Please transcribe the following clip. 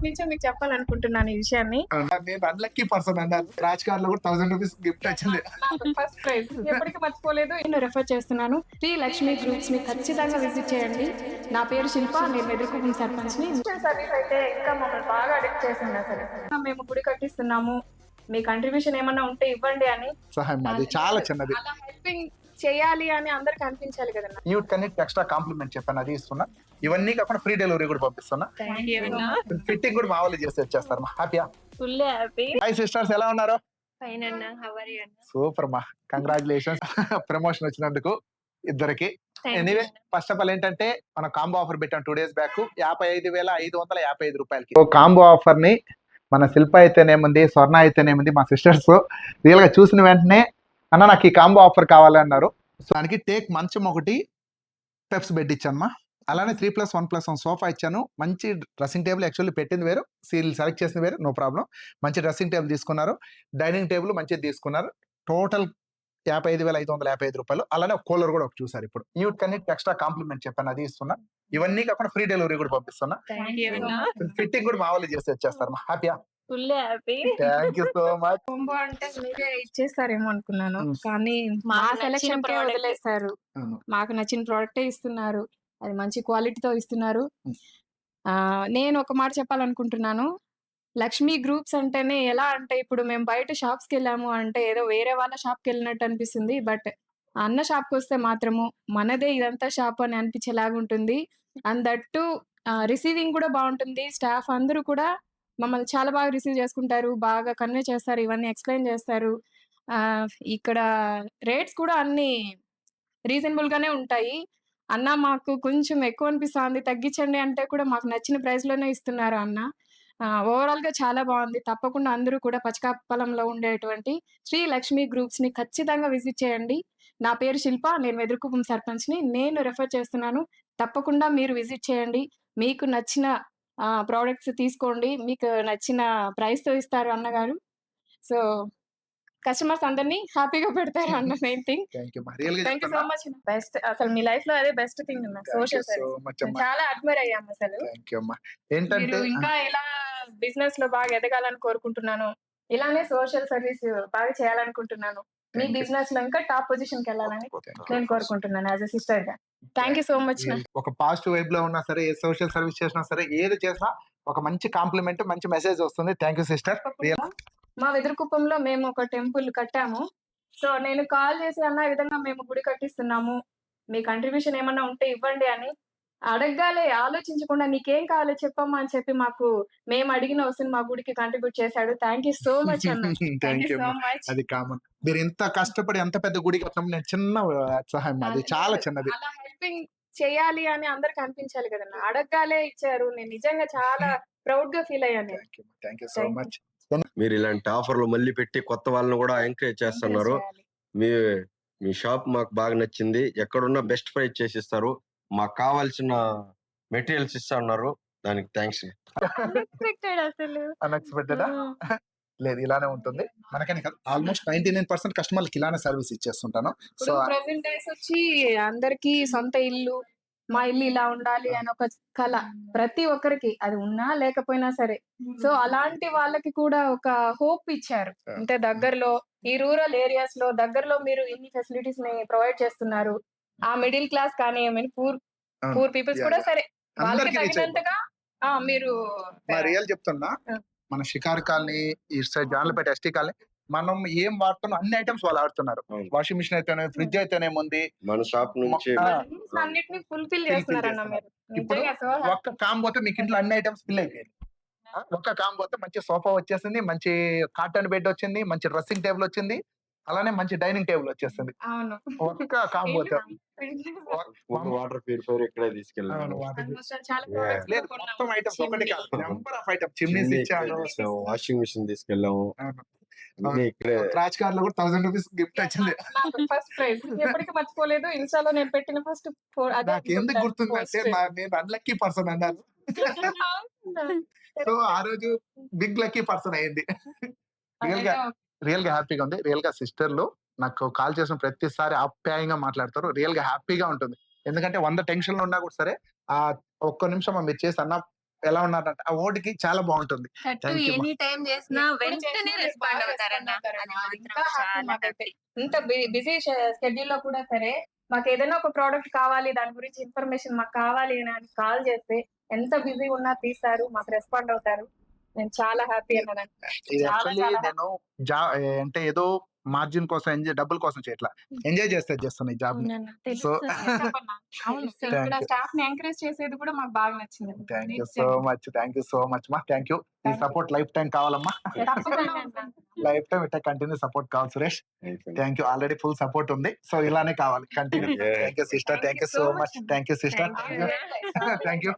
ఎప్పటి నుంచో మీకు చెప్పాలనుకుంటున్నాను ఈ విషయాన్ని. నేను అన్లక్కీ పర్సన్ అన్నారు. రాజ్ కార్ లో కూడా 1000 రూపీస్ గిఫ్ట్ వచ్చింది. నాకు ఫస్ట్ ప్రైజ్ ఎప్పటికీ మర్చిపోలేదు. నేను రెఫర్ చేస్తున్నాను. శ్రీ లక్ష్మి గ్రూప్స్ ని ఖచ్చితంగా విజిట్ చేయండి. నా పేరు శిల్ప, నేను వెదురుకుప్పం సర్పంచ్ ని. సర్వీస్ అయితే ఇంకా మమ్మల్ని బాగా అడిక్ట్ చేసింది అసలు. మేము గుడి కట్టిస్తున్నాము, మీ కంట్రిబ్యూషన్ ఏమన్నా ఉంటే ఇవ్వండి అని. సహాయం అది చాలా చిన్నది. అలా హెల్పింగ్ చేయాలి అని అందరికి అనిపించాలి కదన్నా. న్యూట్ కనెక్ట్ ఎక్స్ట్రా కాంప్లిమెంట్ చెప్పాను, అది ఇస్తున్నా. ఇవన్నీ కాకుండా ఫ్రీ డెలివరీ కూడా పంపిస్తున్నా. ఫిట్టింగ్ కూడా మా వాళ్ళు చేసి వచ్చేస్తారు. హ్యాపీయా? Full happy. హై సిస్టర్స్, ఎలా ఉన్నారు? ఫైన్ అన్న, హౌ ఆర్ యు అన్న? సూపర్ మా, కంగ్రాచులేషన్స్ ప్రమోషన్ వచ్చినందుకు ఇద్దరికి. Thank you. Anyway, first of all ఏంటంటే మనం కాంబో ఆఫర్ పెట్టాం 2 days బ్యాక్ 55,555 రూపాయలకి. కాంబో ఆఫర్ ని మన శిల్ప అయితేనేముంది, స్వర్ణ అయితేనేముంది, మా సిస్టర్స్ రియల్ గా చూసిన వెంటనే అన్న నాకు ఈ కాంబో ఆఫర్ కావాలన్నారు. సో దానికి టేక్ మంచం ఒకటి, పెప్స్ బెడ్ ఇచ్చాను. అలానే 3+1+1 సోఫా ఇచ్చాను. మంచి డ్రెస్సింగ్ టేబుల్, యాక్చువల్లీ పెట్టింది వేరు, సీల్ సెలెక్ట్ చేసింది వేరు, నో ప్రాబ్లం. మంచి డ్రెస్సింగ్ టేబుల్ తీసుకున్నారు, డైనింగ్ టేబుల్ మంచిది తీసుకున్నారు. టోటల్ 55,555 రూపాయలు. అలానే కూలర్ కూడా ఒక చూసారు. ఇప్పుడు న్యూట్ కనెక్ట్ ఎక్స్ట్రా కాంప్లిమెంట్ చెప్పాను, అది ఇస్తున్నా. ఇవన్నీ కాకుండా ఫ్రీ డెలివరీ కూడా పంపిస్తున్నా. ఫిట్టింగ్ కూడా మా వాళ్ళు చేసి వచ్చేస్తారు. హ్యాపీయా? Full happy. Thank you so much. Combo అంటే మీరే ఇచ్చేస్తారేమో అనుకున్నాను, కానీ మా మాకు నచ్చిన సెలక్షన్ product. వదిలేస్తారు. మాకు నచ్చిన ప్రోడక్టే ఇస్తున్నారు, అది మంచి క్వాలిటీతో ఇస్తున్నారు. నేను ఒక మాట చెప్పాలనుకుంటున్నాను. లక్ష్మీ గ్రూప్స్ అంటేనే ఎలా అంటే, ఇప్పుడు మేము బయట షాప్స్కి వెళ్ళాము అంటే ఏదో వేరే వాళ్ళ షాప్కి వెళ్ళినట్టు అనిపిస్తుంది. బట్ అన్న షాప్కి వస్తే మాత్రము మనదే ఇదంతా షాప్ అని అనిపించేలాగా ఉంటుంది. అండ్ దట్టు రిసీవింగ్ కూడా బాగుంటుంది. స్టాఫ్ అందరూ కూడా మమ్మల్ని చాలా బాగా రిసీవ్ చేసుకుంటారు, బాగా కన్వే చేస్తారు, ఇవన్నీ ఎక్స్ప్లెయిన్ చేస్తారు. ఇక్కడ రేట్స్ కూడా అన్ని రీజనబుల్ గానే ఉంటాయి. అన్న మాకు కొంచెం ఎక్కువ అనిపిస్తుంది, తగ్గించండి అంటే కూడా మాకు నచ్చిన ప్రైస్ లోనే ఇస్తున్నారు అన్న. ఓవరాల్ గా చాలా బాగుంది. తప్పకుండా అందరూ కూడా పచ్చకాపలంలో ఉండేటువంటి శ్రీ లక్ష్మి గ్రూప్స్ ని ఖచ్చితంగా విజిట్ చేయండి. నా పేరు శిల్ప, నేను వెదురుకుప్పం సర్పంచ్ ని. నేను రెఫర్ చేస్తున్నాను. తప్పకుండా మీరు విజిట్ చేయండి. మీకు నచ్చిన ప్రోడక్ట్స్ తీసుకోండి. మీకు నచ్చిన ప్రైస్ తో ఇస్తారు అన్నగారు. సో కస్టమర్స్ అందరినీ హ్యాపీగా పెడతారు అన్న main thing. Thank you. Real గా thank you so much. Best అసలు మీ లైఫ్ లో అదే బెస్ట్ థింగ్ అన్న, సోషల్ సర్వీస్. చాలా అడ్మైర్ అయ్యాము అసలు. థ్యాంక్ యూ అమ్మా. ఏంటంటే మీరు ఇంకా ఇలా బిజినెస్ లో బాగా ఎదగాలని కోరుకుంటున్నాను. ఇలానే సోషల్ సర్వీస్ బాగా చేయాలనుకుంటున్నాను. మీ Thank you. బిజినెస్ లో ఇంకా టాప్ పొజిషన్ కి వెళ్ళాలని నేను కోరుకుంటున్నాను యాజ్ ఎ సిస్టర్ గా. Thank you so much. ఒక పాజిటివ్ వైబ్ లో ఉన్నా సరే, ఏ సోషల్ సర్వీస్ చేసినా సరే, ఏది చేసినా ఒక మంచి కాంప్లిమెంట్, మంచి మెసేజ్ వస్తుంది. Thank you sister. మా వెదురుకుప్పంలో మేము ఒక టెంపుల్ కట్టాము. సో నేను కాల్ చేసి అన్న ఈ విధంగా మేము గుడి కట్టిస్తున్నాము, మీ కంట్రిబ్యూషన్ ఏమన్నా ఉంటే ఇవ్వండి అని అడగగాలే ఆలోచించకుండా నీకేం కావాలో చెప్పమ్మా అని చెప్పి మాకు మేము అడిగిన వస్తుంది మా గుడికి కంట్రిబ్యూట్ చేశాడు. థ్యాంక్ యూ సో మచ్ అన్న. Thank you. So much. అది కామన్. మీరు ఎంత కష్టపడి ఎంత పెద్ద గుడి కట్టడం, నేను చిన్న సహాయం, అది చాలా చిన్నది. అలా హెల్పింగ్ చేయాలి అని అందరికి అనిపించాలి కదన్నా. అడగగాలే ఇచ్చారు. నేను నిజంగా చాలా ప్రౌడ్ గా ఫీల్ అయ్యాను. Thank you so much. మీరు ఇలాంటి ఆఫర్లు మళ్ళీ పెట్టి కొత్త వాళ్ళని కూడా ఎంకరేజ్ చేస్తున్నారు. మీ మీ షాప్ మాకు బాగా నచ్చింది. ఎక్కడున్నా బెస్ట్ ప్రైస్ చేసి ఇస్తారు. మాకు కావాల్సిన మెటీరియల్స్ ఇస్తా ఉన్నారు. దానికి థ్యాంక్స్. అసలు అన్ఎక్స్పెక్టెడ్ లేదు, ఇలానే ఉంటుంది. మనకని కాదు, ఆల్మోస్ట్ 99% కస్టమర్లకి ఇలానే సర్వీస్ ఇచ్చేస్తుంటాను. సో ప్రెసెంట్ డేస్ వచ్చి అందరికి సొంత ఇల్లు, మా ఇల్లు ఇలా ఉండాలి అని ఒక కళ ప్రతి ఒక్కరికి, అది ఉన్నా లేకపోయినా సరే. సో అలాంటి వాళ్ళకి కూడా ఒక హోప్ ఇచ్చారు. అంటే దగ్గరలో ఈ రూరల్ ఏరియాస్ లో దగ్గరలో మీరు ఇన్ని ఫెసిలిటీస్ ని ప్రొవైడ్ చేస్తున్నారు. ఆ మిడిల్ క్లాస్ కానీ పూర్ పీపుల్స్ కూడా సరే వాళ్ళకి తగినంతగా మీరు రియల్ చెప్తున్నా. మన షికార్ కాలనీ, ఈ సైడ్ జాన్లపేట ఎస్టీ కాలనీ, మనం ఏం వాడుతున్నాం అన్ని ఐటమ్స్ వాళ్ళు ఆడుతున్నారు. వాషింగ్ మిషన్ అయితేనే, ఫ్రిడ్జ్ అయితేనేముంది, మన షాప్ నుంచి అన్నిటిని ఫుల్ఫిల్ చేస్తున్నారన్న మీరు. ఇప్పుడు ఒక్క కాంబోతో మీకు ఇంట్లో అన్ని ఐటమ్స్ ఫిల్ అయిపోయాయి. ఒక్క కాంబోతో మంచి సోఫా వచ్చేసింది, మంచి కాటన్ బెడ్ వచ్చింది, మంచి డ్రెస్సింగ్ టేబుల్ వచ్చింది, అలానే మంచి డైనింగ్ టేబుల్ వచ్చేసింది. అవును, ఒక్క కాంబోతో. వాటర్ ప్యూరిఫైర్ ఇక్కడే తీసుకెళ్ళాను. లేదు, మొత్తం ఐటమ్స్ ఒకటి కాదు, నెంబర్ ఆఫ్ ఐటమ్స్. చిమ్నీస్ ఇచ్చాను, వాషింగ్ మిషన్ తీసుకెళ్ళాము. రాజ్ కార్ లో కూడా 1000 రూపీస్ గిఫ్ట్ వచ్చింది. ఫస్ట్ ప్రైజ్ ఎప్పటికీ మర్చిపోలేదు. ఇన్స్టాలో నేను పెట్టిన ఫస్ట్ నాకు ఎందుకు గుర్తుందంటే నేను అన్లక్కీ పర్సన్ అన్నారు. సో ఆ రోజు బిగ్ లక్కీ పర్సన్ అయింది. రియల్ గా హ్యాపీగా ఉంది. రియల్ గా సిస్టర్లు నాకు కాల్ చేసిన ప్రతిసారి ఆప్యాయంగా మాట్లాడతారు. రియల్ గా హ్యాపీగా ఉంటుంది. ఎందుకంటే 100 టెన్షన్లు ఉన్నా కూడా సరే, ఆ ఒక్క నిమిషం మీరు చేసి అన్న ఎలా ఉన్నారంటే ఆ ఓటుకి చాలా బాగుంటుంది. తట్టు Thank you, ఎనీ టైం చేసినా ఎప్పుడు వెంటనే చేసినా మీరు రెస్పాండ్ బాగా అవుతారన్న. రెస్పాండ్ అది అవుతారన్న. అది మాత్రం ఇంకా హ్యాపీ చాలా మాకైతే. హ్యాపీ. ఇంత బిజీ షెడ్యూల్ లో కూడా సరే మాకు ఏదైనా ఒక ప్రోడక్ట్ కావాలి, దాని గురించి ఇన్ఫర్మేషన్ మాకు కావాలి అని కాల్ చేస్తే ఎంత బిజీ ఉన్నా తీస్తారు, మాకు రెస్పాండ్ అవుతారు. నేను చాలా హ్యాపీ అన్నదాన్ని. ఇది చాలా యాక్చువల్లీ చాలా నేను అంటే ఏదో మార్జిన్ కోసం డబ్బుల కోసం చేయట్లా, ఎంజాయ్ చేస్తున్నా ఈ జాబ్ ని. అవునన్న సో తెలుసు. చెప్పన్నా. అవును. తెలుసు. ఇక్కడ Thank you. స్టాఫ్ ని ఎంకరేజ్ చేసేది కూడా మాకు బాగా నచ్చింది. థ్యాంక్ యూ సో మచ్ మా. Thank you. ఈ Thank you. Support life time కావాలమ్మా. తప్పకుండా లైఫ్ టైం ఇట్లా కంటిన్యూ సపోర్ట్ కావాలి Suresh. Thank you. Already full support ఉంది, సో ఇలానే కావాలి continue. Yeah. Thank you sister. Thank you so much. Thank you sister. Thank you. Thank you.